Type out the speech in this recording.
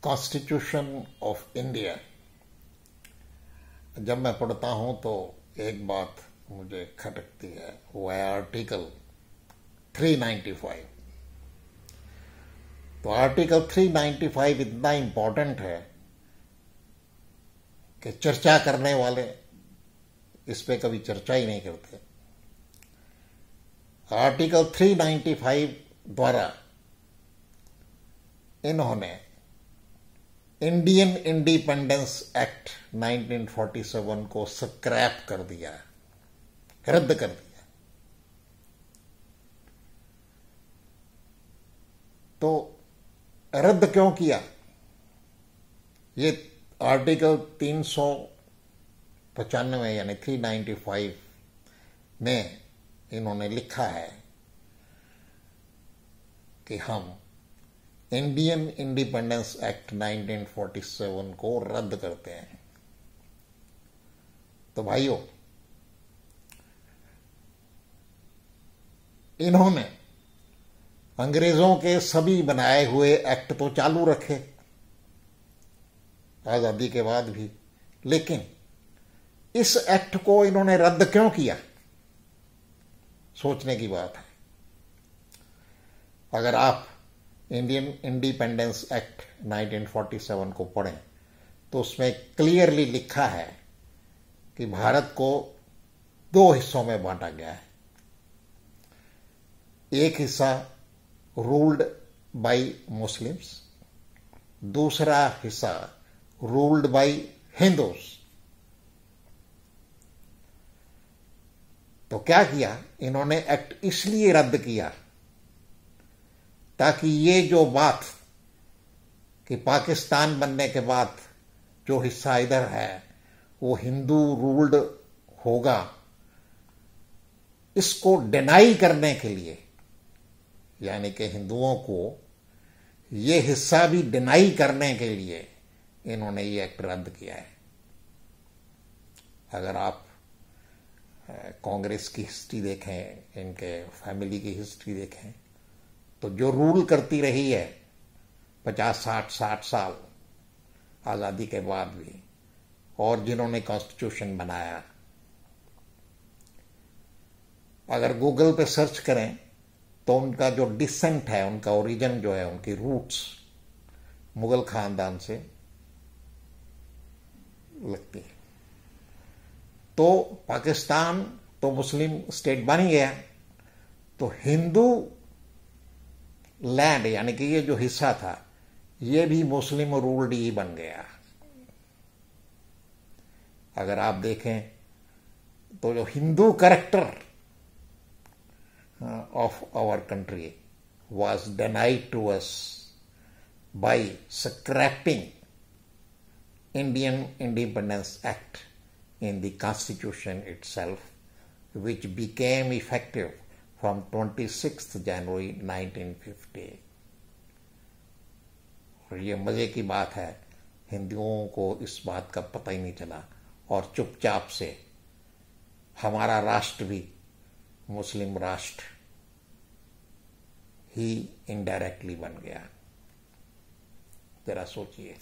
Constitution of India जब मैं पढ़ता हूं तो एक बात मुझे खटकती है, वो है आर्टिकल 395। तो आर्टिकल 395 इतना इंपॉर्टेंट है कि चर्चा करने वाले इस पे कभी चर्चा ही नहीं करते। आर्टिकल 395 द्वारा इन्होंने इंडियन इंडिपेंडेंस एक्ट 1947 को स्क्रैप कर दिया, रद्द कर दिया। तो रद्द क्यों किया? ये आर्टिकल 395 यानी 395 में इन्होंने लिखा है कि हम इंडियन इंडिपेंडेंस एक्ट 1947 को रद्द करते हैं। तो भाइयों, इन्होंने अंग्रेजों के सभी बनाए हुए एक्ट तो चालू रखे आजादी के बाद भी, लेकिन इस एक्ट को इन्होंने रद्द क्यों किया? सोचने की बात है। अगर आप इंडियन इंडिपेंडेंस एक्ट 1947 को पढ़ें तो उसमें क्लियरली लिखा है कि भारत को दो हिस्सों में बांटा गया है। एक हिस्सा रूल्ड बाय मुस्लिम्स, दूसरा हिस्सा रूल्ड बाय हिंदूज। तो क्या किया इन्होंने? एक्ट इसलिए रद्द किया ताकि ये जो बात कि पाकिस्तान बनने के बाद जो हिस्सा इधर है वो हिंदू रूल्ड होगा, इसको डिनाई करने के लिए, यानी कि हिंदुओं को ये हिस्सा भी डिनाई करने के लिए इन्होंने ये एक्ट रद्द किया है। अगर आप कांग्रेस की हिस्ट्री देखें, इनके फैमिली की हिस्ट्री देखें, तो जो रूल करती रही है 50-60 साल आजादी के बाद भी, और जिन्होंने कॉन्स्टिट्यूशन बनाया, अगर गूगल पे सर्च करें तो उनका जो डिसेंट है, उनका ओरिजिन जो है, उनकी रूट्स मुगल खानदान से लगती है। तो पाकिस्तान तो मुस्लिम स्टेट बन ही गया, तो हिंदू लैंड यानी कि ये जो हिस्सा था ये भी मुस्लिम रूल्ड ही बन गया। अगर आप देखें तो जो Hindu character of our country was denied to us by scrapping Indian independence act in the Constitution itself, which became effective from 26th January 1950. और ये मजे की बात है, हिंदुओं को इस बात का पता ही नहीं चला और चुपचाप से हमारा राष्ट्र भी मुस्लिम राष्ट्र ही इनडायरेक्टली बन गया। जरा सोचिए।